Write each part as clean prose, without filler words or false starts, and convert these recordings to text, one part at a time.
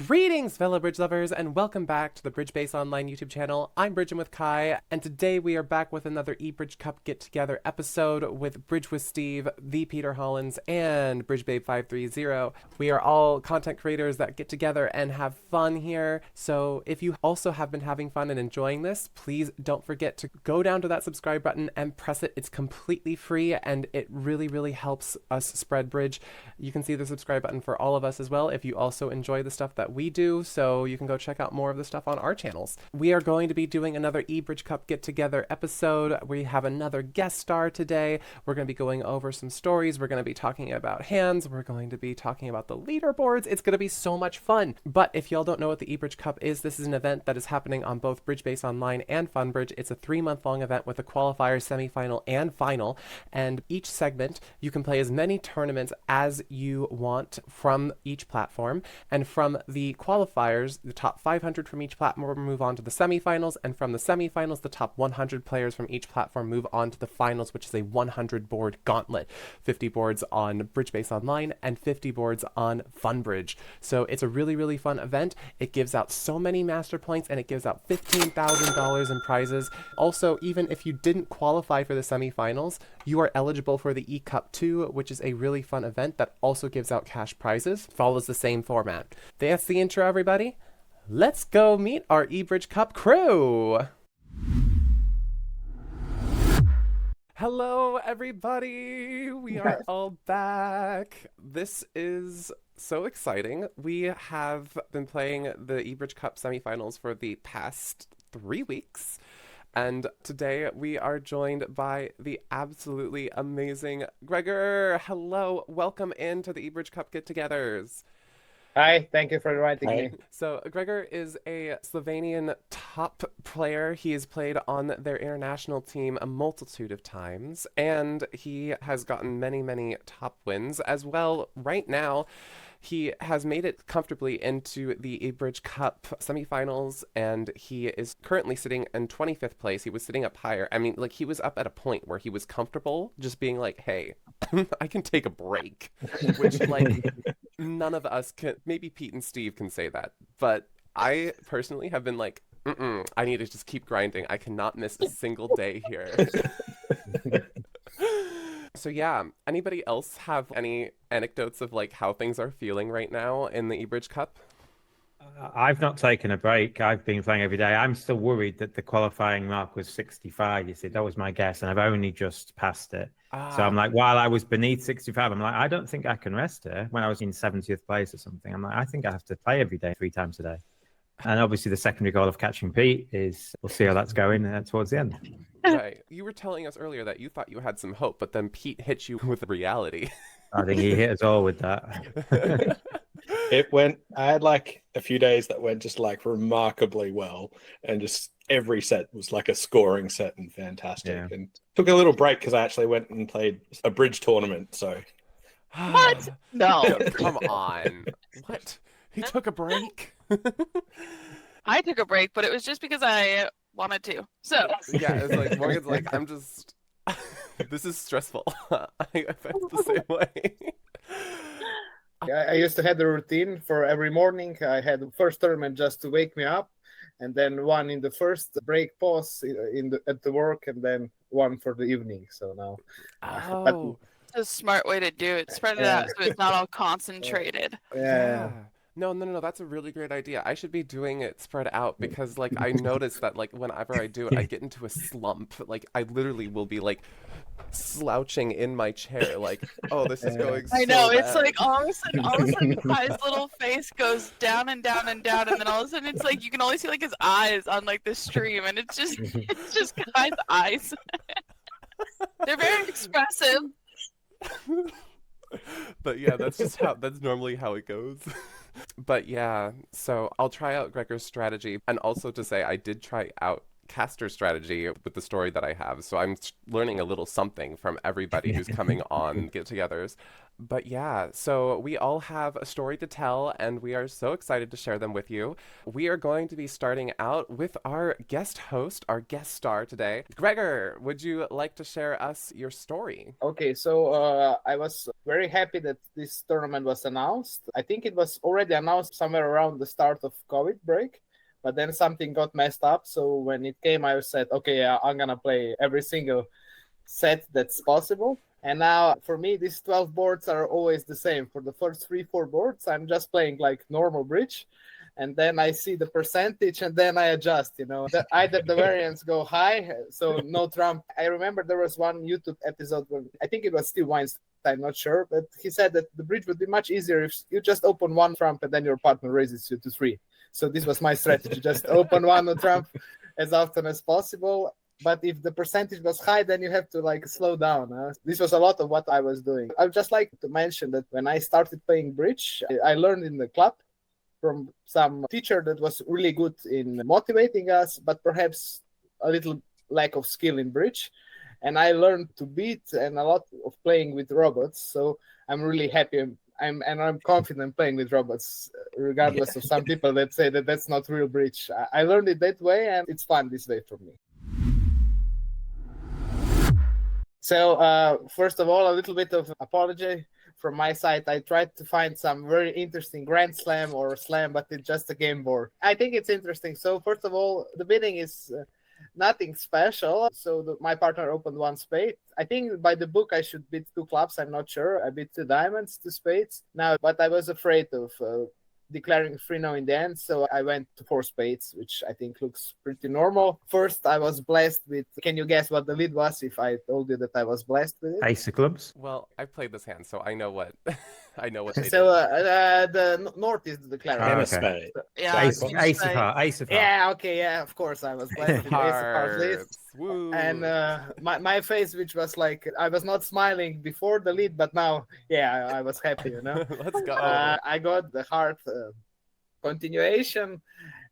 Greetings, fellow bridge lovers, and welcome back to the Bridge Base Online YouTube channel. I'm Bridging with Kai, and today we are back with another eBridge Cup get-together episode with Bridge with Steve, the Peter Hollins, and Bridge Babe 530. We are all content creators that get together and have fun here, so if you also have been having fun and enjoying this, please don't forget to go down to that subscribe button and press it. It's completely free, and it really helps us spread Bridge. You can see the subscribe button for all of us as well if you also enjoy the stuff that we do, so you can go check out more of the stuff on our channels. We are going to be doing another eBridge Cup get-together episode. We have another guest star today. We're going to be going over some stories. We're going to be talking about hands. We're going to be talking about the leaderboards. It's going to be so much fun. But if y'all don't know what the eBridge Cup is, this is an event that is happening on both Bridge Base Online and FunBridge. It's a 3-month-long event with a qualifier, semifinal, and final. And each segment, you can play as many tournaments as you want from each platform. And from the qualifiers, the top 500 from each platform move on to the semifinals, and from the semifinals, the top 100 players from each platform move on to the finals, which is a 100-board gauntlet. 50 boards on Bridge Base Online and 50 boards on FunBridge. So it's a really fun event. It gives out so many master points, and it gives out $15,000 in prizes. Also, even if you didn't qualify for the semifinals, you are eligible for the E-Cup 2, which is a really fun event that also gives out cash prizes. Follows the same format. That's the intro, everybody. Let's go meet our eBridge Cup crew. Hello, everybody. We are all back. This is so exciting. We have been playing the eBridge Cup semifinals for the past 3 weeks. And today we are joined by the absolutely amazing Gregor. Hello, welcome into the eBridge Cup get-togethers. Hi, thank you for inviting me. So Gregor is a Slovenian top player. He has played on their international team a multitude of times, and he has gotten many top wins as well. Right now, he has made it comfortably into the eBridge Cup semifinals, and he is currently sitting in 25th place. He was sitting up higher. I mean, like, he was up at a point where he was comfortable just being like, hey, I can take a break, which, like, none of us can. Maybe Pete and Steve can say that, but I personally have been like, I need to just keep grinding. I cannot miss a single day here. So yeah, anybody else have any anecdotes of like how things are feeling right now in the eBridge Cup? I've not taken a break. I've been playing every day. I'm still worried that the qualifying mark was 65. You see, that was my guess, and I've only just passed it. So I'm like, while I was beneath 65, I'm like, I don't think I can rest here. When I was in 70th place or something, I'm like, I think I have to play every day 3 times a day. And obviously the secondary goal of catching Pete is, we'll see how that's going towards the end. Right. You were telling us earlier that you thought you had some hope, but then Pete hit you with reality. I think he hit us all with that. I had like a few days that went just like remarkably well, and just every set was like a scoring set and fantastic. Yeah. And took a little break because I actually went and played a bridge tournament. So what? No. Come on. What? He took a break? I took a break, but it was just because I wanted to. So yeah, it's like Morgan's like, I'm just this is stressful. I felt the same way. I used to have the routine for every morning. I had the first tournament just to wake me up, and then one in the first break pause at the work, and then one for the evening. So now, it's a smart way to do it. Spread it out so it's not all concentrated. Yeah. No, that's a really great idea. I should be doing it spread out, because like I noticed that like whenever I do it, I get into a slump. Like I literally will be like slouching in my chair, like, oh, this is going so I know, bad. it's like all of a sudden Kai's little face goes down and down and down, and then all of a sudden it's like you can only see like his eyes on like the stream, and it's just Kai's eyes. They're very expressive. But yeah, that's normally how it goes. But yeah, so I'll try out Gregor's strategy, and also to say I did try out caster strategy with the story that I have. So I'm learning a little something from everybody who's coming on get-togethers. But yeah, so we all have a story to tell, and we are so excited to share them with you. We are going to be starting out with our guest host, our guest star today. Gregor, would you like to share us your story? Okay, so I was very happy that this tournament was announced. I think it was already announced somewhere around the start of COVID break, but then something got messed up. So when it came, I said, okay, I'm going to play every single set that's possible. And now for me, these 12 boards are always the same. For the first 3-4 boards, I'm just playing like normal bridge. And then I see the percentage and then I adjust, either the variants go high, so no trump. I remember there was one YouTube episode when I think it was Steve Weinstein, I'm not sure, but he said that the bridge would be much easier if you just open one trump and then your partner raises you to 3. So this was my strategy, just open one trump as often as possible. But if the percentage was high, then you have to slow down. This was a lot of what I was doing. I would just like to mention that when I started playing bridge, I learned in the club from some teacher that was really good in motivating us, but perhaps a little lack of skill in bridge. And I learned to beat and a lot of playing with robots. So I'm really happy. I'm confident playing with robots, regardless of some people that say that that's not real bridge. I learned it that way, and it's fun this way for me. So first of all, a little bit of apology from my side. I tried to find some very interesting Grand Slam or Slam, but it's just a game board. I think it's interesting. So first of all, the bidding is nothing special. So my partner opened 1 spade. I think by the book I should bid 2 clubs. I'm not sure. I bid 2 diamonds, 2 spades. Now, but I was afraid of declaring 3-0 in the end, so I went to 4 spades, which I think looks pretty normal. First, I was blessed with, can you guess what the lead was if I told you that I was blessed with it? Ace of clubs. Well, I played this hand, so I know what I know what they So did. the North is the declarer. Okay. Yeah, Ace of heart. Ace of heart. Yeah, okay, yeah, of course I was blessed with Ace of Hearts lead. Woo. And my face, which was like, I was not smiling before the lead, but now, yeah, I was happy, Let's go. I got the heart continuation,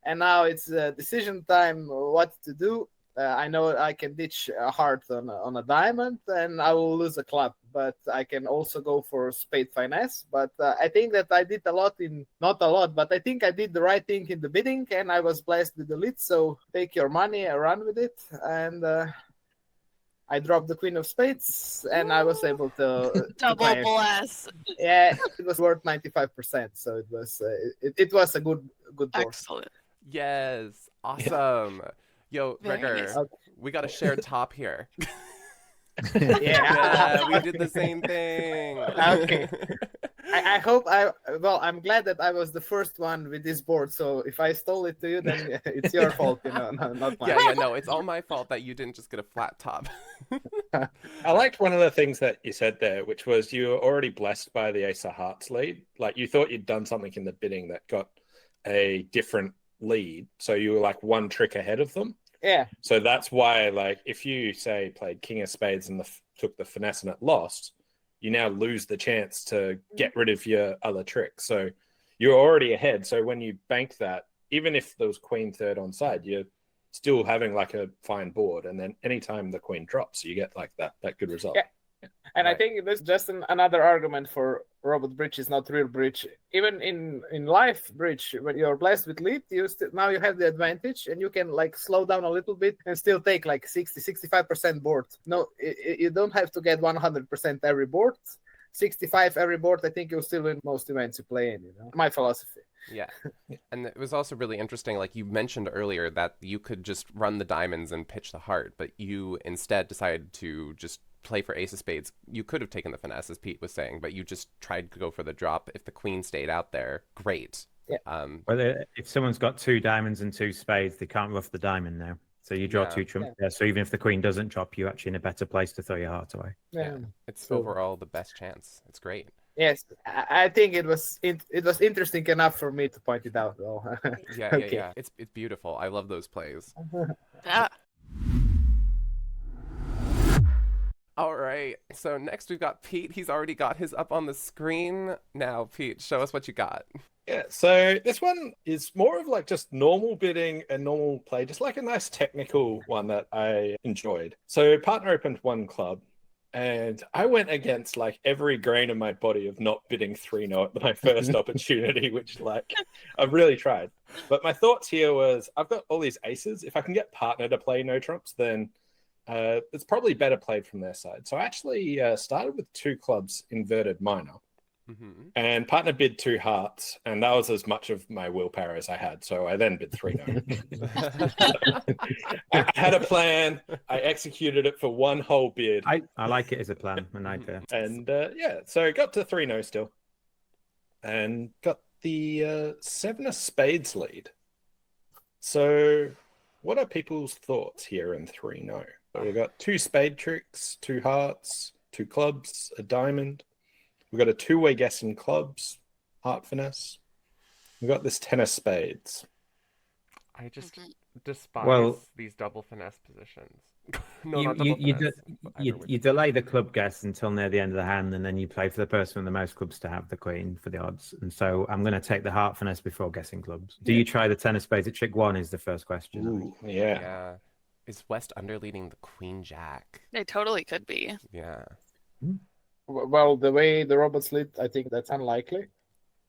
and now it's decision time what to do. I know I can ditch a heart on a diamond, and I will lose a club, but I can also go for spade finesse. But I think that I did not a lot, but I think I did the right thing in the bidding, and I was blessed with the lead. So take your money and run with it. And I dropped the Queen of Spades, and I was able to double bless. Yeah, it was worth 95%. So it was it was a good board. Excellent. Yes, awesome. Yo, Very Gregor, nice. we got a shared top here. Yeah. Yeah, we did the same thing. Okay. I hope I'm glad that I was the first one with this board. So if I stole it to you, then it's your fault, not mine. Yeah, no, it's all my fault that you didn't just get a flat top. I liked one of the things that you said there, which was you were already blessed by the Ace of Hearts lead. Like you thought you'd done something in the bidding that got a different lead, so you were like 1 trick ahead of them. Yeah. So that's why, like, if you say played King of Spades and took the finesse and it lost, you now lose the chance to get rid of your other trick. So you're already ahead. So when you bank that, even if there was Queen third on side, you're still having like a fine board. And then anytime the Queen drops, you get like that good result. Yeah. And Right. I think that's just another argument for robot bridge is not real bridge. Even in life bridge, when you're blessed with lead, now you have the advantage, and you can like slow down a little bit and still take like 65% board. No, you don't have to get 100% every board. 65 every board, I think you'll still win most events you play in. My philosophy. Yeah. And it was also really interesting, like you mentioned earlier, that you could just run the diamonds and pitch the heart, but you instead decided to just play for Ace of Spades. You could have taken the finesse, as Pete was saying, but you just tried to go for the drop. If the Queen stayed out there, great. Yeah. Well, if someone's got 2 diamonds and 2 spades, they can't ruff the diamond now. So you draw Yeah. 2 trumps there. So even if the Queen doesn't drop, you're actually in a better place to throw your heart away. Yeah. It's So- overall the best chance. It's great. Yes, I think it was interesting enough for me to point it out, though. Yeah, Okay. yeah. It's beautiful. I love those plays. Yeah. All right. So next we've got Pete. He's already got his up on the screen. Now, Pete, show us what you got. Yeah, so this one is more of like just normal bidding and normal play, just like a nice technical one that I enjoyed. So partner opened one club, and I went against like every grain of my body of not bidding 3-0 at my first opportunity, which like I've really tried. But my thoughts here was I've got all these aces. If I can get partner to play no trumps, then it's probably better played from their side. So I actually started with 2 clubs inverted minor. Mm-hmm. And partner bid 2 hearts, and that was as much of my willpower as I had. So I then bid 3-0. I had a plan. I executed it for one whole bid. I like it as a plan. I like it. And yeah, so got to 3-0 still. And got the 7 of spades lead. So what are people's thoughts here in 3-0? So we've got 2 spade tricks, 2 hearts, 2 clubs, a diamond. We've got a 2-way guess in clubs, heart finesse. We've got this 10 of spades. I just despise these double finesse positions. No, not double finesse. You delay the club guess until near the end of the hand, and then you play for the person with the most clubs to have the queen for the odds. And so I'm going to take the heart finesse before guessing clubs. Do you try the 10 of spades at trick 1 is the first question. Ooh, yeah. Yeah. Is West underleading the queen jack? They totally could be. Yeah. Well, the way the robots lead, I think that's unlikely.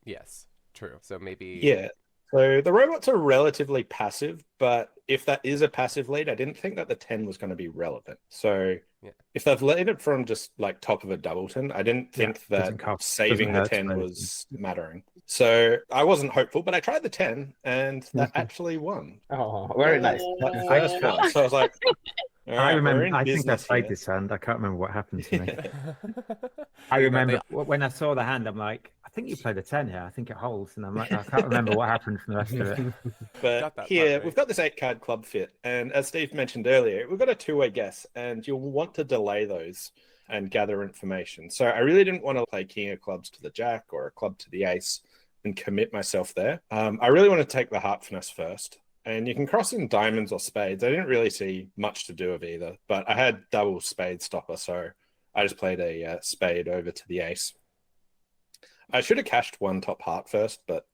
Yes. True. So maybe. Yeah. So the robots are relatively passive, but if that is a passive lead, I didn't think that the 10 was going to be relevant. So if they've led it from just like top of a doubleton, I didn't think that saving the 10 was mattering. So I wasn't hopeful, but I tried the 10 and that actually won. Oh, very nice. First one. So I was like, all right, I remember. I think I business played here. this hand. I can't remember what happened to me. I remember when I saw the hand. I'm like, I think you played a 10 here. I think it holds, and I'm like, I can't remember what happened from the rest of it. But here we've got this 8-card club fit, and as Steve mentioned earlier, we've got a 2-way guess, and you'll want to delay those and gather information. So I really didn't want to play king of clubs to the jack or a club to the ace and commit myself there. I really want to take the heart finesse first. And you can cross in diamonds or spades. I didn't really see much to do of either, but I had double spade stopper, so I just played a spade over to the ace. I should have cashed 1 top heart first, but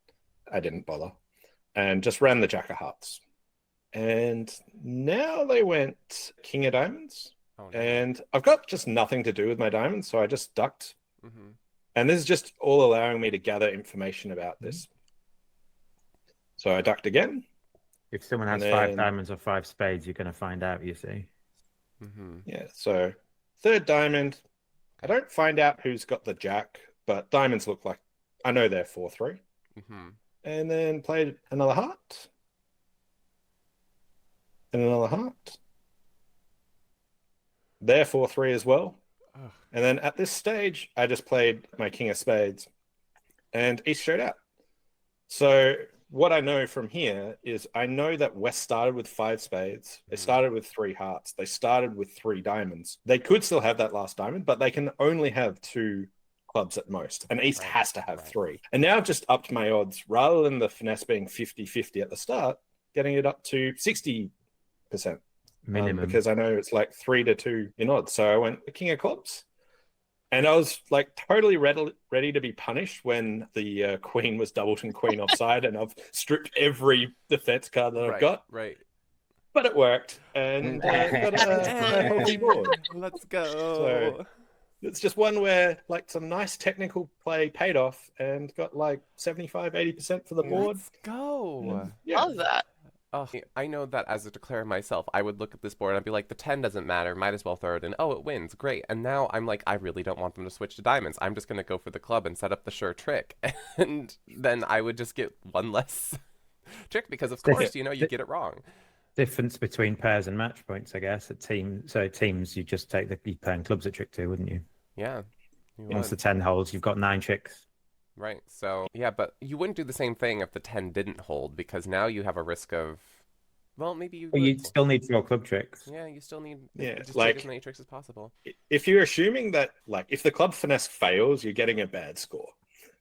I didn't bother. And just ran the jack of hearts. And now they went king of diamonds. Oh, no. And I've got just nothing to do with my diamonds, so I just ducked. Mm-hmm. And this is just all allowing me to gather information about this. So I ducked again. If someone has 5 diamonds or 5 spades, you're going to find out, you see. Mm-hmm. Yeah, so 3rd diamond. I don't find out who's got the jack, but diamonds look like I know they're 4-3. Mm-hmm. And then played another heart. And another heart. They're 4-3 as well. Ugh. And then at this stage, I just played my king of spades and ace straight out. So what I know from here is I know that West started with 5 spades. They started with 3 hearts. They started with 3 diamonds. They could still have that last diamond, but they can only have 2 clubs at most. And East has to have 3. And now I've just upped my odds. Rather than the finesse being 50-50 at the start, getting it up to 60% minimum. Because I know it's like 3-2 in odds. So I went king of clubs. And I was like totally ready to be punished when the queen was doubleton queen offside, and I've stripped every defense card that I've got. Right. But it worked, and got a healthy board. Let's go. So it's just one where like some nice technical play paid off and got like 75-80% for the board. Let's go. Yeah. Love that. Oh, I know that as a declarer myself, I would look at this board and I'd be like, the 10 doesn't matter, might as well throw it in. Oh, it wins, great. And now I'm like, I really don't want them to switch to diamonds. I'm just going to go for the club and set up the sure trick. And then I would just get one less trick because, of course, you get it wrong. Difference between pairs and match points, I guess. At teams, you just take you playing clubs at trick 2, wouldn't you? Yeah. Once the 10 holds, you've got 9 tricks. Right. So, yeah, but you wouldn't do the same thing if the 10 didn't hold, because now you have a risk of, well, maybe you Well, you still need 4 club tricks. Yeah, you still need just like, take as many tricks as possible. If you're assuming that, like, if the club finesse fails, you're getting a bad score.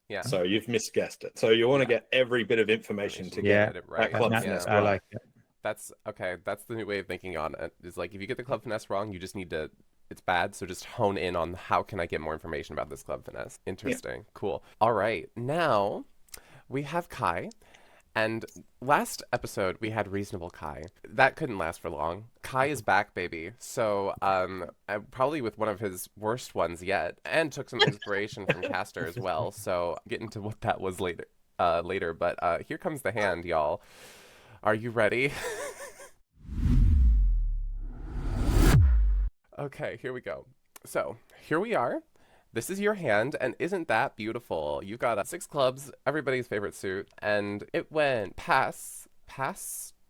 Yeah. So you've misguessed it. So you want to get every bit of information to get it right. that club finesse I right. like it. That's okay. That's the new way of thinking on it. Is like, if you get the club finesse wrong, you just need to, it's bad, so just hone in on how can I get more information about this club finesse. Interesting. Cool. All right. Now we have Kai. And last episode, we had Reasonable Kai. That couldn't last for long. Kai is back, baby. So, probably with one of his worst ones yet, and took some inspiration from Caster as well. So, get into what that was later. But here comes the hand, y'all. Are you ready? Okay, here we go. So, here we are. This is your hand, and isn't that beautiful? You've got 6 clubs, everybody's favorite suit, and it went pass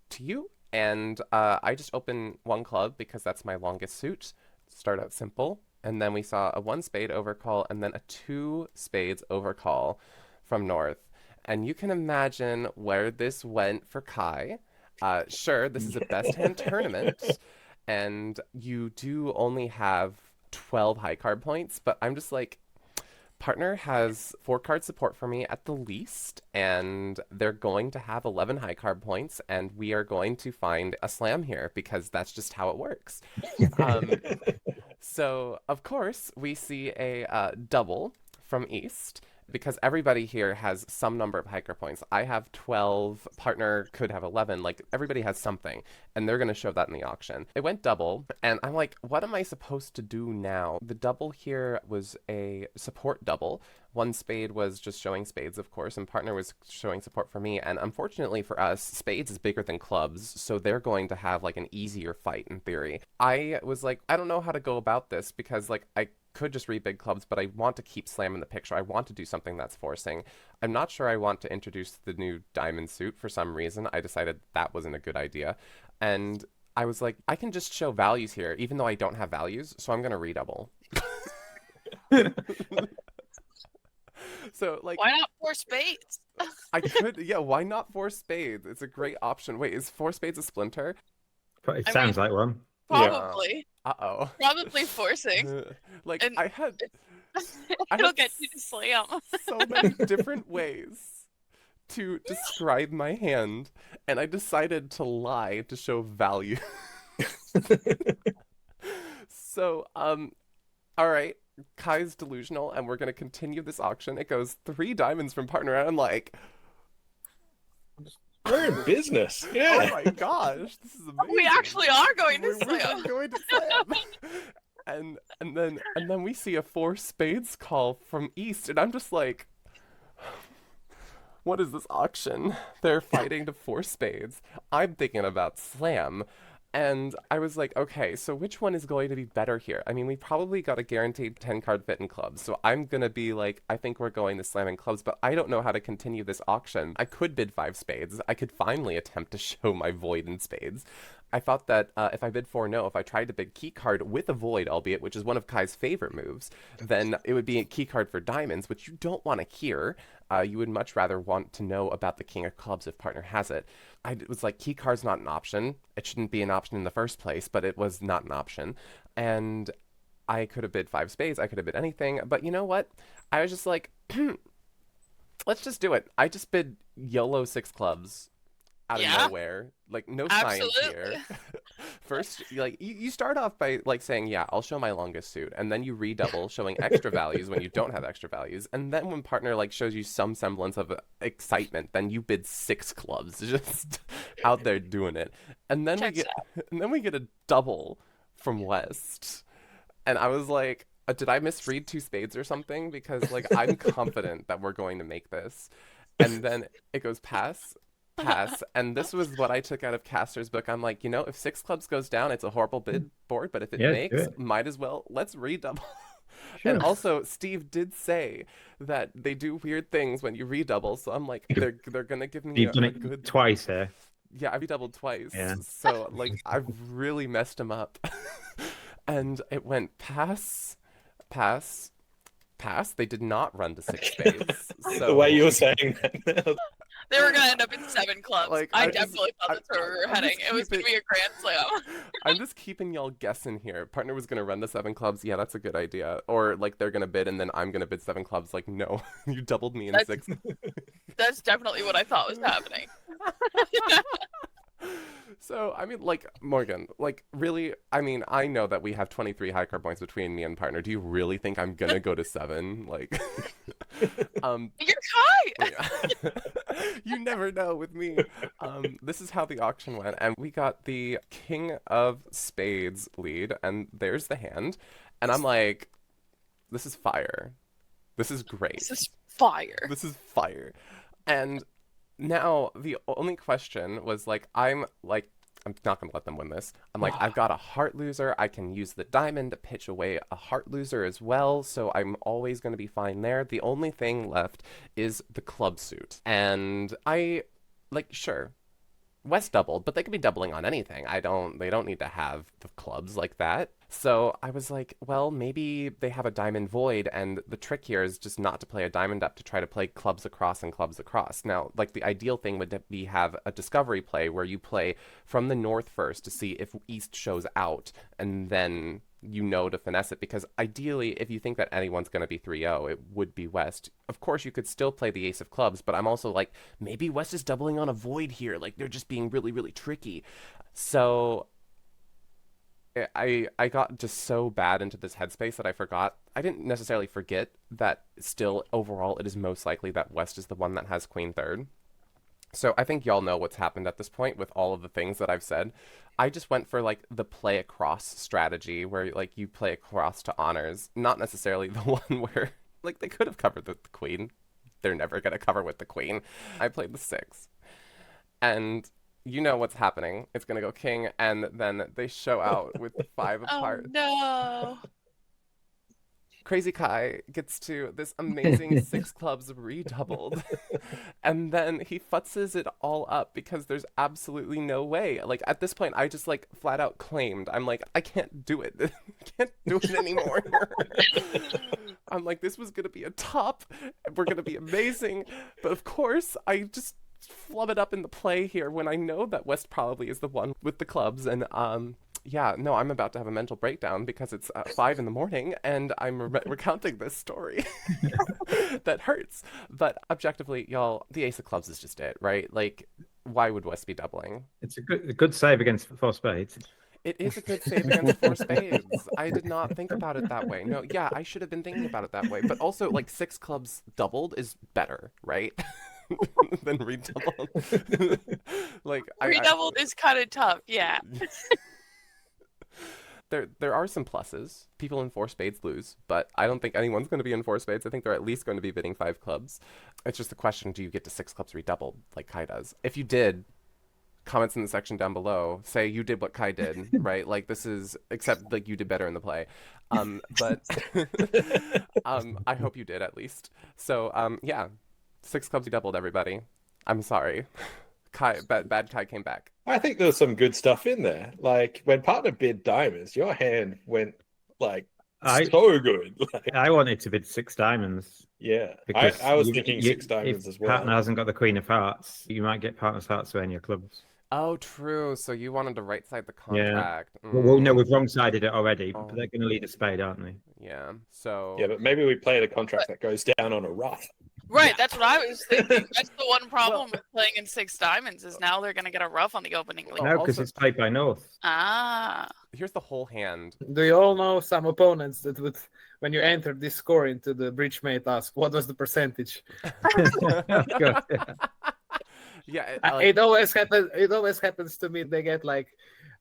to you, and I just opened 1 club because that's my longest suit. Start out simple, and then we saw a 1 spade overcall, and then a 2 spades overcall from North. And you can imagine where this went for Kai. Sure, this is a best hand tournament, and you do only have 12 high card points, but I'm just like, partner has 4 card support for me at the least, and they're going to have 11 high card points, and we are going to find a slam here because that's just how it works. So of course we see a double from East, because everybody here has some number of hiker points. I have 12, partner could have 11, like everybody has something, and they're gonna show that in the auction. It went double, and I'm like, what am I supposed to do now? The double here was a support double. 1 spade was just showing spades, of course, and partner was showing support for me, and unfortunately for us, spades is bigger than clubs, so they're going to have like an easier fight in theory. I was like, I don't know how to go about this, because like I could just read big clubs, but I want to keep slam in the picture. I want to do something that's forcing. I'm not sure I want to introduce the new diamond suit for some reason. I decided that wasn't a good idea. And I was like, I can just show values here, even though I don't have values, so I'm going to redouble. So, like, why not 4 spades? I could, yeah, why not 4 spades? It's a great option. Wait, is 4 spades a splinter? It sounds like one. Probably. Yeah. Uh-oh. Probably forcing. Like, And I had it'll get you to slam. so many different ways to describe my hand, and I decided to lie to show value. So, all right, Kai's delusional, and we're gonna continue this auction. It goes 3 diamonds from partner, and I'm like, We're in business. Yeah. oh my gosh, this is amazing. We actually are going to We're slam. going to slam. And then we see a 4 spades call from East, and I'm just like, what is this auction? They're fighting to 4 spades. I'm thinking about slam. And I was like, okay, so which one is going to be better here? I mean, we probably got a guaranteed 10 card fit in clubs. So I'm going to be like, I think we're going to slam in clubs, but I don't know how to continue this auction. I could bid 5 spades. I could finally attempt to show my void in spades. I thought that if I bid 4 no, if I tried to bid key card with a void, albeit, which is one of Kai's favorite moves, then it would be a key card for diamonds, which you don't want to hear. You would much rather want to know about the king of clubs if partner has it. I was like, key card's not an option. It shouldn't be an option in the first place, but it was not an option. And I could have bid 5 spades. I could have bid anything. But you know what? I was just like, let's just do it. I just bid YOLO 6 clubs out of nowhere. Like, no science here. First, like, you start off by, like, saying, yeah, I'll show my longest suit. And then you redouble, showing extra values when you don't have extra values. And then when partner, like, shows you some semblance of excitement, then you bid 6 clubs. Just out there doing it. And then we get a double from West. And I was like, did I misread 2 spades or something? Because, like, I'm confident that we're going to make this. And then it goes pass, and this was what I took out of Caster's book. I'm like, you know, if 6 clubs goes down, it's a horrible bid board, but if it makes, might as well, let's redouble. Sure. And also, Steve did say that they do weird things when you redouble, so I'm like, they're gonna give me You've done it good twice here. Yeah, I redoubled twice. Yeah. So, like, I've really messed him up. And it went pass. They did not run to 6 spades. So... The way you were saying that. They were going to end up in 7 clubs. Like, I definitely thought that's where we were heading. It was going to be a grand slam. I'm just keeping y'all guessing here. Partner was going to run to 7 clubs. Yeah, that's a good idea. Or, like, they're going to bid and then I'm going to bid 7 clubs. Like, no, you doubled me in 6. That's definitely what I thought was happening. So, I mean, like, Morgan, like, really, I mean, I know that we have 23 high card points between me and partner. Do you really think I'm going to go to 7? Like, You're Kai! You never know with me. This is how the auction went, and we got the King of Spades lead, and there's the hand, and I'm like, this is fire. This is great. This is fire. This is fire. And now the only question was like, I'm not going to let them win this. I'm like, I've got a heart loser. I can use the diamond to pitch away a heart loser as well. So I'm always going to be fine there. The only thing left is the club suit. And sure, West doubled, but they could be doubling on anything. They don't need to have the clubs like that. So I was like, well, maybe they have a diamond void, and the trick here is just not to play a diamond up, to try to play clubs across and clubs across. Now, like, the ideal thing would be have a discovery play where you play from the north first to see if east shows out, and then to finesse it, because ideally, if you think that anyone's going to be 3-0, it would be West. Of course, you could still play the ace of clubs, but I'm also like, maybe West is doubling on a void here. Like, they're just being really, really tricky. So I got just so bad into this headspace that I forgot. I didn't necessarily forget that still, overall, it is most likely that West is the one that has queen third. So I think y'all know what's happened at this point with all of the things that I've said. I just went for like the play across strategy where like you play across to honors, not necessarily the one where like they could have covered with the queen. They're never going to cover with the queen. I played the 6. And you know what's happening. It's going to go king, and then they show out with the 5 of hearts. Oh no. Crazy Kai gets to this amazing 6 clubs redoubled, and then he futzes it all up because there's absolutely no way. Like, at this point, I just like flat out claimed, I'm like, I can't do it. I can't do it anymore. I'm like, this was gonna be a top, we're gonna be amazing, but of course I just flub it up in the play here when I know that West probably is the one with the clubs. And yeah, no, I'm about to have a mental breakdown because it's 5 in the morning and I'm recounting this story. That hurts. But objectively, y'all, the ace of clubs is just it, right? Like, why would West be doubling? It's a good save against 4 spades. It is a good save against 4 spades. I did not think about it that way. No, yeah, I should have been thinking about it that way. But also, like, 6 clubs doubled is better, right? Than redoubled. Like, redoubled is kind of tough, yeah. There are some pluses. People in 4 spades lose, but I don't think anyone's going to be in 4 spades. I think they're at least going to be bidding 5 clubs. It's just a question, do you get to 6 clubs redoubled like Kai does? If you did, comments in the section down below, say you did what Kai did, right? Like, this is, except like you did better in the play. But I hope you did at least. So yeah, 6 clubs redoubled, everybody. I'm sorry. Kai, bad Kai came back. I think there was some good stuff in there. Like, when partner bid diamonds, your hand went like so good. Like, I wanted to bid 6 diamonds. Yeah, I was thinking 6 diamonds as well. If partner hasn't got the queen of hearts, you might get partner's hearts in your clubs. Oh, true. So you wanted to right side the contract. Yeah. Well, no, we've wrong sided it already, but they're going to lead a spade, aren't they? Yeah. So. Yeah, but maybe we play the contract that goes down on a rough. Right, Yeah. that's what I was thinking. That's the one problem with playing in 6 diamonds is now they're going to get a rough on the opening lead. No, because also- it's played by North. Ah. Here's the whole hand. Do you all know some opponents that would, when you enter this score into the bridge mate, ask what was the percentage? Yeah. It always happens. It always happens to me. They get like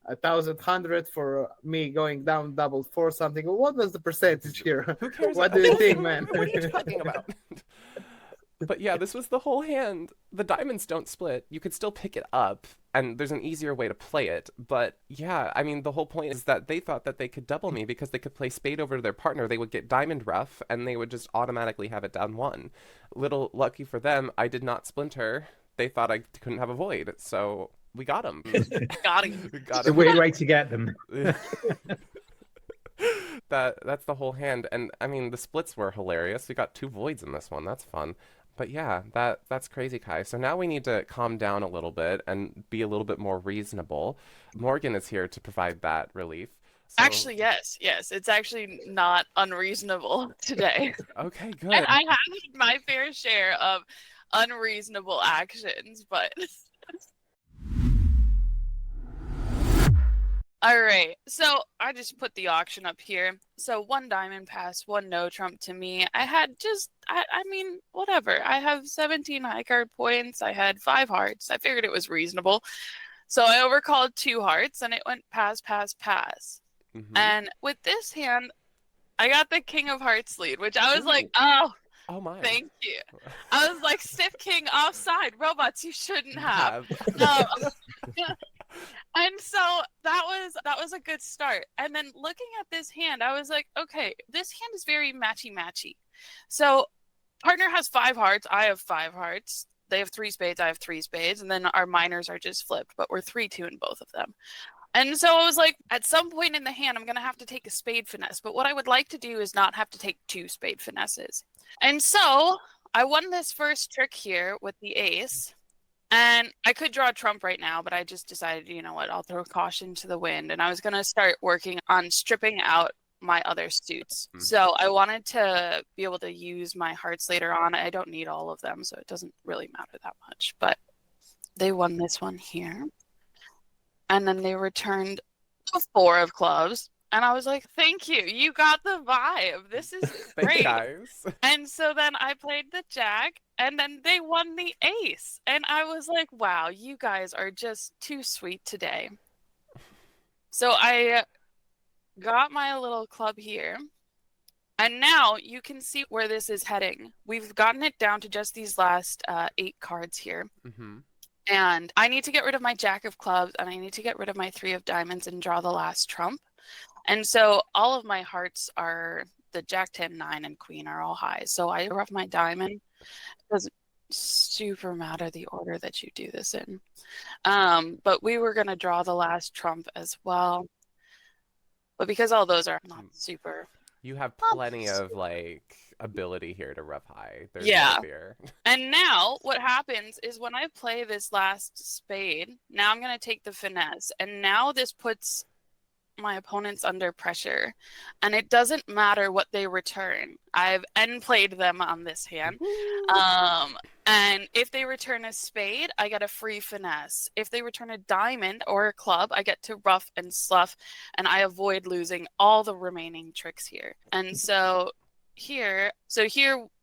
1,100 for me going down double 4 something. What was the percentage here? Who cares? What do you think, man? What are you talking about? But yeah, this was the whole hand. The diamonds don't split. You could still pick it up, and there's an easier way to play it. But yeah, I mean, the whole point is that they thought that they could double me because they could play spade over to their partner. They would get diamond rough, and they would just automatically have it down 1. Little lucky for them, I did not splinter. They thought I couldn't have a void, so we got him. Got him. We got It's a him. weird way to get them. That's the whole hand. And I mean, the splits were hilarious. We got 2 voids in this one. That's fun. But yeah, that's crazy, Kai. So now we need to calm down a little bit and be a little bit more reasonable. Morgan is here to provide that relief. So... Actually, yes. It's actually not unreasonable today. Okay, good. And I have had my fair share of unreasonable actions, but All right, so I just put the auction up here. So 1 diamond pass, 1 no trump to me. I had I mean, whatever. I have 17 high card points. I had 5 hearts. I figured it was reasonable. So I overcalled 2 hearts and it went pass, pass, pass. Mhm. And with this hand, I got the King of Hearts lead, which I was like, Ooh. oh, Oh my. thank you. I was like, stiff king offside. Robots you shouldn't have. And so that was a good start. And then looking at this hand, I was like, okay, this hand is very matchy-matchy. So partner has 5 hearts. I have 5 hearts. They have 3 spades. I have 3 spades. And then our minors are just flipped, but we're 3-2 in both of them. And so I was like, at some point in the hand, I'm going to have to take a spade finesse. But what I would like to do is not have to take 2 spade finesses. And so I won this first trick here with the ace. And I could draw a trump right now, but I just decided, you know what, I'll throw caution to the wind. And I was going to start working on stripping out my other suits. So I wanted to be able to use my hearts later on. I don't need all of them, so it doesn't really matter that much. But they won this one here. And then they returned a 4 of clubs. And I was like, thank you. You got the vibe. This is great. Thanks, guys. And so then I played the jack, and then they won the ace. And I was like, wow, you guys are just too sweet today. So I got my little club here. And now you can see where this is heading. We've gotten it down to just these last 8 cards here. Mm-hmm. And I need to get rid of my jack of clubs, and I need to get rid of my 3 of diamonds and draw the last trump. And so all of my hearts are the jack, 10, 9, and queen are all high. So I rough my diamond. It doesn't super matter the order that you do this in. But we were going to draw the last trump as well. But because all those are not super... You have plenty of, like, ability here to rough high. There's Yeah. no fear. And now what happens is when I play this last spade, now I'm going to take the finesse. And now this puts my opponents under pressure, and it doesn't matter what they return. I've end played them on this hand, and if they return a spade, I get a free finesse. If they return a diamond or a club, I get to rough and slough, and I avoid losing all the remaining tricks here. And so here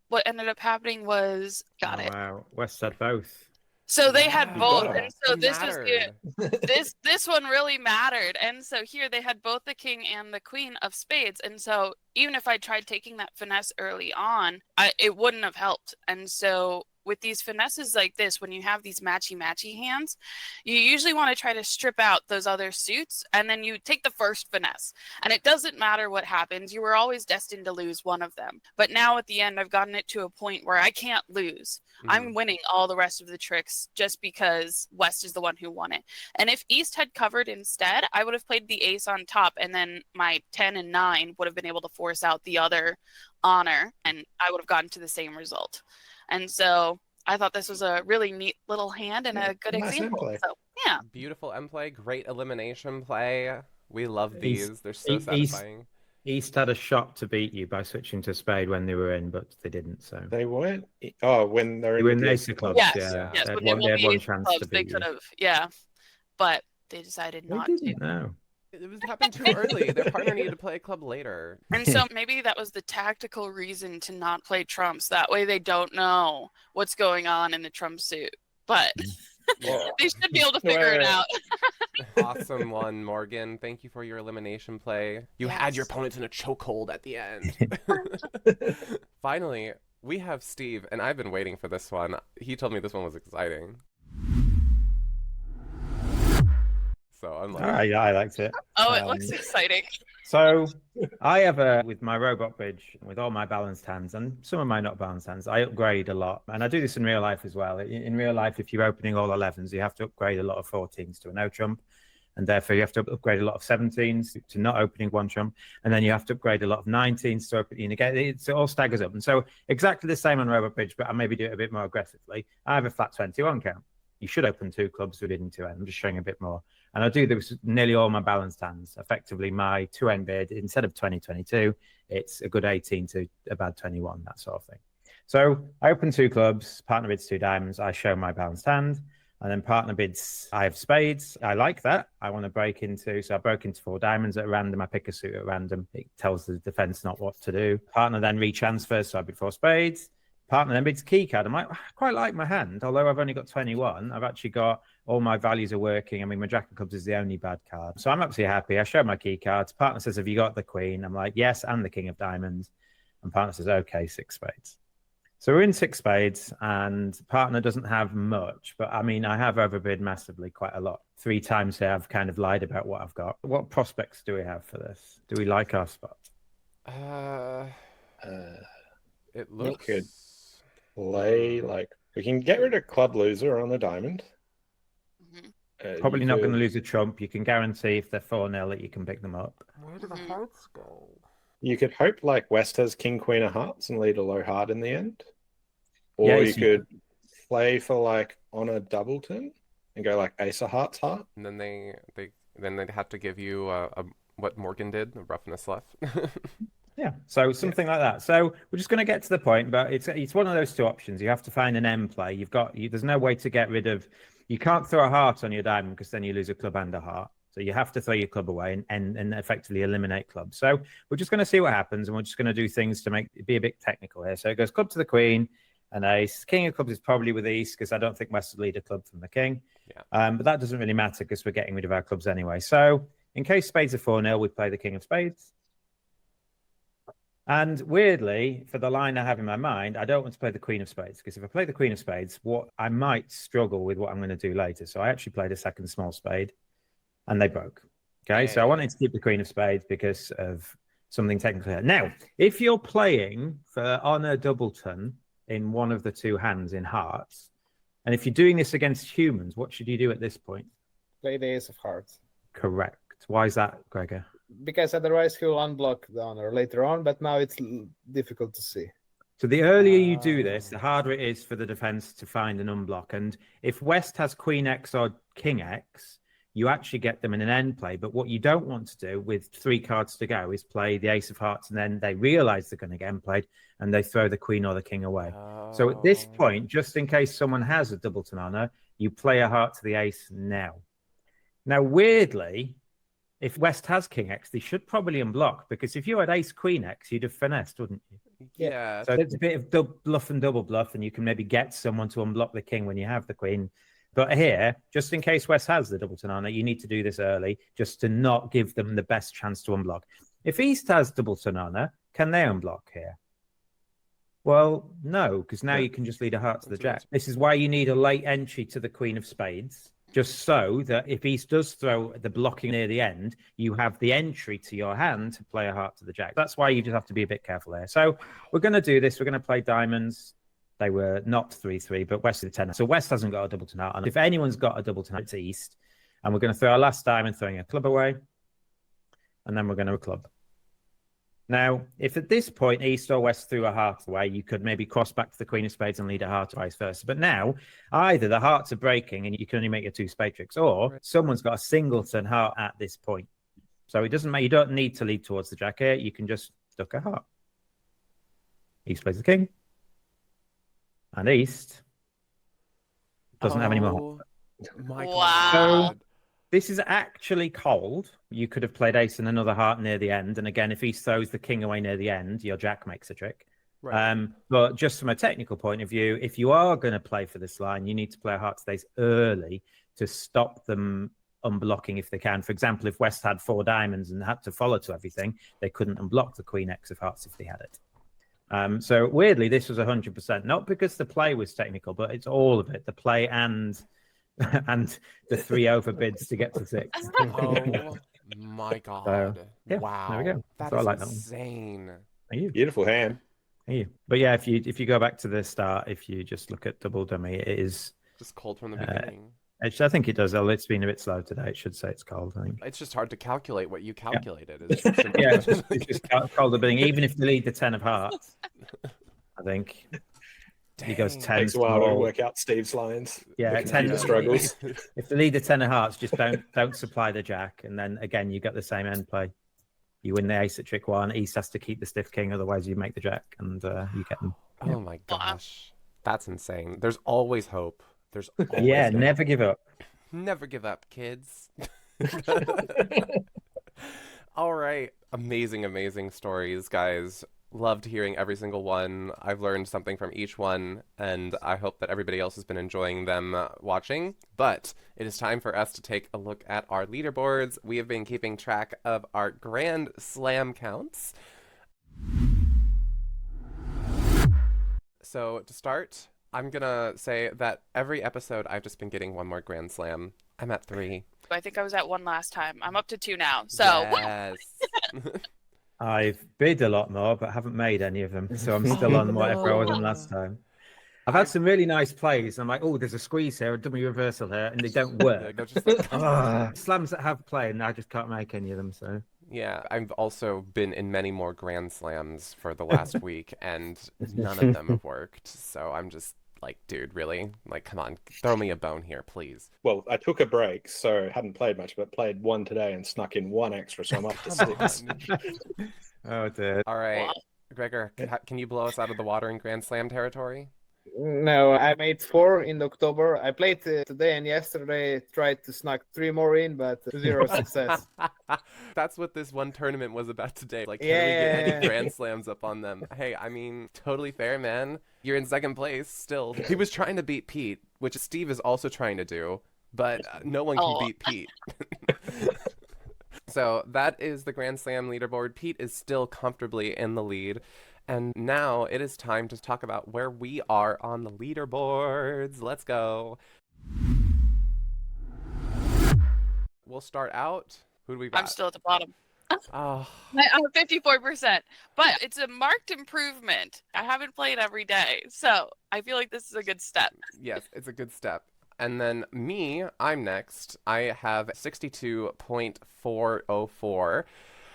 what ended up happening was Wow, West had both. So they had both, Wow. and so It this was mattered. good. This one really mattered. And so here they had both the king and the queen of spades. And so even if I tried taking that finesse early on, it wouldn't have helped. And so with these finesses like this, when you have these matchy hands, you usually want to try to strip out those other suits, and then you take the first finesse. And it doesn't matter what happens. You were always destined to lose one of them. But now at the end, I've gotten it to a point where I can't lose. I'm winning all the rest of the tricks just because West is the one who won it. And if East had covered instead, I would have played the ace on top, and then my 10 and 9 would have been able to force out the other honor, and I would have gotten to the same result. And so I thought this was a really neat little hand and a good Nice example. end play. So yeah. Beautiful end play, great elimination play. We love these. East- They're so East- satisfying. East had a shot to beat you by switching to spade when they were in, but they didn't. So They weren't. Oh, when they're they were in the the ace ace of club. clubs. Yes, Yeah, yes. they When had they won the one ace chance clubs, to they beat could you. have, yeah. But they decided They not to. didn't. No. It was happened too early. Their partner needed to play a club later. And so maybe that was the tactical reason to not play trumps. That way they don't know what's going on in the trump suit. But Yeah. they should be able to figure it out. Awesome one, Morgan. Thank you for your elimination play. You had your Yes. opponents in a chokehold at the end. Finally, we have Steve, and I've been waiting for this one. He told me this one was exciting. So I'm like, I liked it. Oh, it looks exciting. So I have with my robot bridge, with all my balanced hands and some of my not balanced hands, I upgrade a lot. And I do this in real life as well. In real life, if you're opening all 11s, you have to upgrade a lot of 14s to a no trump. And therefore, you have to upgrade a lot of 17s to not opening one trump. And then you have to upgrade a lot of 19s to opening again. It all staggers up. And so exactly the same on robot bridge, but I maybe do it a bit more aggressively. I have a flat 21 count. You should open 2 clubs within 2 ends. I'm just showing a bit more. And I do this with nearly all my balanced hands. Effectively, my 2-end bid, instead of 20-22, it's a good 18 to about 21, that sort of thing. So I open 2 clubs, partner bids 2 diamonds. I show my balanced hand. And then partner bids, I have spades. I like that. I want to break into, so I broke into 4 diamonds at random. I pick a suit at random. It tells the defense not what to do. Partner then retransfers, so I bid 4 spades. Partner then bids key card. I'm like, I quite like my hand, although I've only got 21. I've actually got all my values are working. I mean, my Jack of Clubs is the only bad card. So I'm absolutely happy. I show my key cards. Partner says, have you got the queen? I'm like, yes, and the king of diamonds. And partner says, okay, 6 spades. So we're in 6 spades, and partner doesn't have much, but I mean, I have overbid massively quite a lot. 3 times here, I've kind of lied about what I've got. What prospects do we have for this? Do we like our spot? It looks. We could play we can get rid of club loser on a diamond. Probably not going to lose a trump. You can guarantee if they're 4-0 that you can pick them up. Where do the hearts go? You could hope West has king, queen of hearts and lead a low heart in the end. Or Yeah, you could play for on a doubleton and go ace of hearts heart. And then they'd have to give you what Morgan did, a roughness left. Yeah, so something like that. So we're just going to get to the point, but it's one of those 2 options. You have to find an end play. There's no way to get rid of. You can't throw a heart on your diamond because then you lose a club and a heart. So you have to throw your club away and effectively eliminate clubs. So we're just going to see what happens, and we're just going to do things to be a bit technical here. So it goes club to the queen, and ace. King of clubs is probably with East because I don't think West would lead a club from the king. Yeah. But that doesn't really matter because we're getting rid of our clubs anyway. So in case spades are 4-0, we play the king of spades. And weirdly, for the line I have in my mind, I don't want to play the queen of spades because if I play the queen of spades, I might struggle with what I'm going to do later. So I actually played a second small spade, and they broke. Okay, so I wanted to keep the queen of spades because of something technical here. Now, if you're playing on a doubleton in one of the 2 hands in hearts, and if you're doing this against humans, what should you do at this point? Play the ace of hearts. Correct. Why is that, Gregor? Because otherwise he'll unblock the honor later on, but now it's difficult to see. So the earlier you do this, the harder it is for the defense to find an unblock. And if West has queen X or king X, you actually get them in an end play. But what you don't want to do with 3 cards to go is play the ace of hearts, and then they realize they're going to get end played, and they throw the queen or the king away. So at this point, just in case someone has a doubleton honor, you play a heart to the ace now. Now, weirdly, if West has king X, they should probably unblock, because if you had ace queen X, you'd have finessed, wouldn't you? Yeah. So it's a bit of bluff and double bluff, and you can maybe get someone to unblock the king when you have the queen. But here, just in case West has the doubleton honor, you need to do this early just to not give them the best chance to unblock. If East has doubleton honor, can they unblock here? Well, no, because now you can just lead a heart to the jack. This is why you need a late entry to the queen of spades, just so that if East does throw the blocking near the end, you have the entry to your hand to play a heart to the jack. That's why you just have to be a bit careful there. So we're going to do this. We're going to play diamonds. They were not 3-3, but West is a 10. So West hasn't got a doubleton heart. And if anyone's got a doubleton heart, it's East. And we're going to throw our last diamond, throwing a club away. And then we're going to club. Now, if at this point East or West threw a heart away, you could maybe cross back to the queen of spades and lead a heart, or vice versa. But now, either the hearts are breaking and you can only make your 2 spade tricks, or someone's got a singleton heart at this point. So it doesn't matter. You don't need to lead towards the jack here. You can just duck a heart. East plays the king. And East doesn't have any more. My Wow. God. This is actually cold. You could have played ace and another heart near the end. And again, if East throws the king away near the end, your jack makes a trick. Right. But just from a technical point of view, if you are going to play for this line, you need to play a heart to the ace early to stop them unblocking if they can. For example, if West had 4 diamonds and had to follow to everything, they couldn't unblock the queen X of hearts if they had it. So weirdly, this was 100%, not because the play was technical, but it's all of it, the play and the 3 overbids to get to 6. Oh my God. So, yeah, wow. there we go. That So I is like that one. insane. Thank you. Beautiful hand. Thank you. But yeah, if you go back to the start, if you just look at double dummy, it is. Just cold from the beginning. I think it does. It's been a bit slow today. It should say it's cold, I think. It's just hard to calculate what you calculated. Yeah, it's just cold at the beginning. Even if they lead the 10 of hearts, I think he goes 10 Takes a while to small. work out Steve's lines. Yeah, Looking 10 through the struggles. If they lead the 10 of hearts, just don't supply the jack, and then again you get the same end play. You win the ace at trick 1. East has to keep the stiff king, otherwise you make the jack, and you get them. Oh my gosh, that's insane. There's always hope. There's always Yeah, gonna- never give up. Never give up, kids. All right. Amazing, amazing stories, guys. Loved hearing every single one. I've learned something from each one, and I hope that everybody else has been enjoying them watching. But it is time for us to take a look at our leaderboards. We have been keeping track of our Grand Slam counts. So to start, I'm gonna say that every episode I've just been getting one more Grand Slam. I'm at 3. I think I was at 1 last time. I'm up to 2 now. So Yes. I've bid a lot more, but haven't made any of them. So I'm still on whatever I was on last time. I've had some really nice plays. I'm like, oh, there's a squeeze here, a dummy reversal here, and they don't work. They're just like, Slams that have played, and I just can't make any of them. So yeah, I've also been in many more Grand Slams for the last week, and none of them have worked. So I'm just like, dude, really? Like, come on, throw me a bone here, please. Well, I took a break, so hadn't played much, but played 1 today and snuck in 1 extra, so I'm up to Come 6. on. oh dear. All right, Wow. Gregor, can you blow us out of the water in Grand Slam territory? No, I made 4 in October. I played today and yesterday, tried to snuck 3 more in, but 0 success. That's what this one tournament was about today. Like, can we Yeah. get any Grand Slams up on them? Hey, I mean, totally fair, man. You're in second place still. He was trying to beat Pete, which Steve is also trying to do, but no one can Oh. beat Pete. So that is the Grand Slam leaderboard. Pete is still comfortably in the lead. And now it is time to talk about where we are on the leaderboards. Let's go. We'll start out. Who do we got? I'm still at the bottom. Oh, I'm 54%, but it's a marked improvement. I haven't played every day, so I feel like this is a good step. yes, it's a good step. And then me, I'm next. I have 62.404.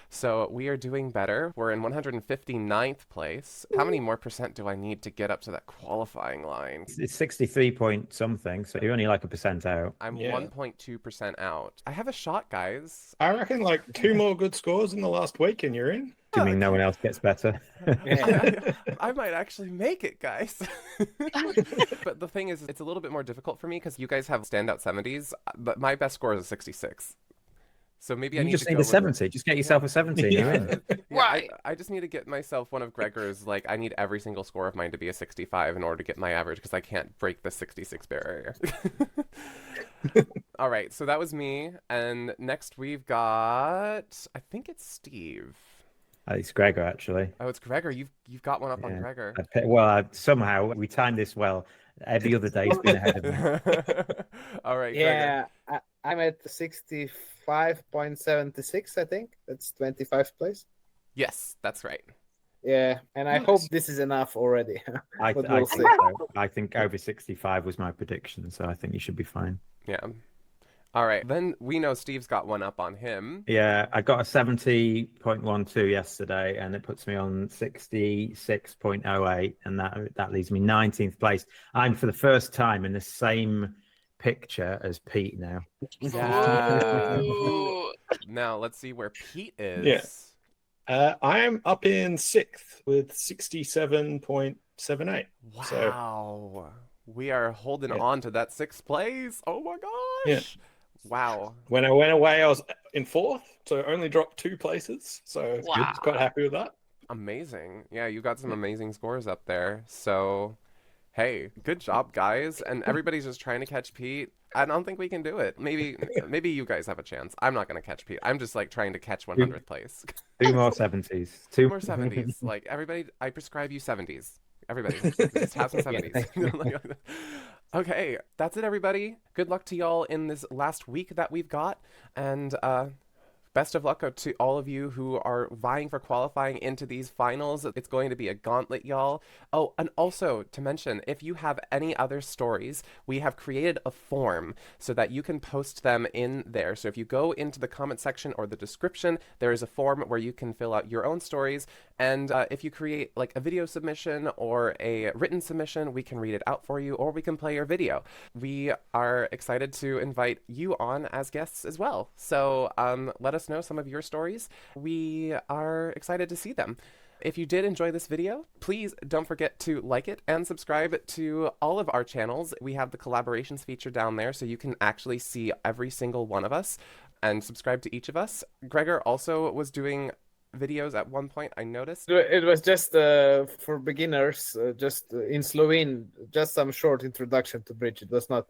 So we are doing better. We're in 159th place. How many more percent do I need to get up to that qualifying line? It's 63 point something, so you're only like 1% out. I'm Yeah. 1.2% out. I have a shot, guys. I reckon like 2 more good scores in the last week and you're in. Assuming no one else gets better. I might actually make it, guys. But the thing is, it's a little bit more difficult for me because you guys have standout 70s, but my best score is a 66. So maybe I You need just to need go a with- 70. Just get yourself a 70. You're in. Yeah, Right. I just need to get myself one of Gregor's, like, I need every single score of mine to be a 65 in order to get my average because I can't break the 66 barrier. All right, so that was me. And next we've got, I think it's Steve. It's Gregor, actually. Oh, it's Gregor. You've got one up on Yeah. Gregor. Somehow we timed this well. Every other day's been ahead of me. All right, Gregor. Yeah, I'm at 65.76, I think. That's 25th place. Yes, that's right. Yeah, and I hope this is enough already. I But think we'll so. see. I think over 65 was my prediction, so I think you should be fine. Yeah. All right, then we know Steve's got one up on him. Yeah, I got a 70.12 yesterday, and it puts me on 66.08, and that leaves me 19th place. I'm for the first time in the same picture as Pete now. Yeah. Ooh. Now let's see where Pete is. Yeah. I am up in 6th with 67.78. So- Wow. We are holding Yeah. on to that 6th place. Oh my gosh. Wow. When I went away, I was in 4th, so only dropped 2 places. So Wow. I'm quite happy with that. Amazing. Yeah, you got some amazing scores up there. So, hey, good job, guys. And everybody's just trying to catch Pete. I don't think we can do it. Maybe you guys have a chance. I'm not going to catch Pete. I'm just like trying to catch 100th place. 2 more 70s. Two more 70s. Like, everybody, I prescribe you 70s. Everybody, just have some 70s. Okay, that's it, everybody. Good luck to y'all in this last week that we've got. And best of luck to all of you who are vying for qualifying into these finals. It's going to be a gauntlet, y'all. Oh, and also to mention, if you have any other stories, we have created a form so that you can post them in there. So if you go into the comment section or the description, there is a form where you can fill out your own stories. And if you create like a video submission or a written submission, we can read it out for you, or we can play your video. We are excited to invite you on as guests as well. So let us know some of your stories. We are excited to see them. If you did enjoy this video, please don't forget to like it and subscribe to all of our channels. We have the collaborations feature down there, so you can actually see every single one of us and subscribe to each of us. Gregor also was doing videos at one point, I noticed. It was just for beginners, just in Slovene, just some short introduction to Bridge. It was not.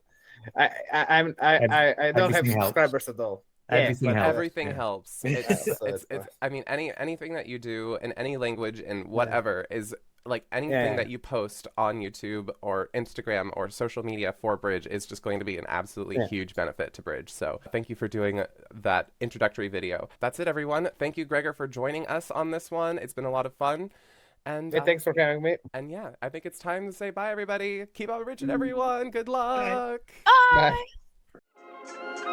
I don't have Everything helps. subscribers at all. Everything but helps. Everything helps. It's I mean, anything that you do in any language and whatever is like anything that you post on YouTube or Instagram or social media for Bridge is just going to be an absolutely huge benefit to Bridge. So thank you for doing that introductory video. That's it, everyone. Thank you, Gregor, for joining us on this one. It's been a lot of fun. And thanks for having me. And yeah, I think it's time to say bye, everybody. Keep on Bridging, everyone. Good luck. Bye. Bye.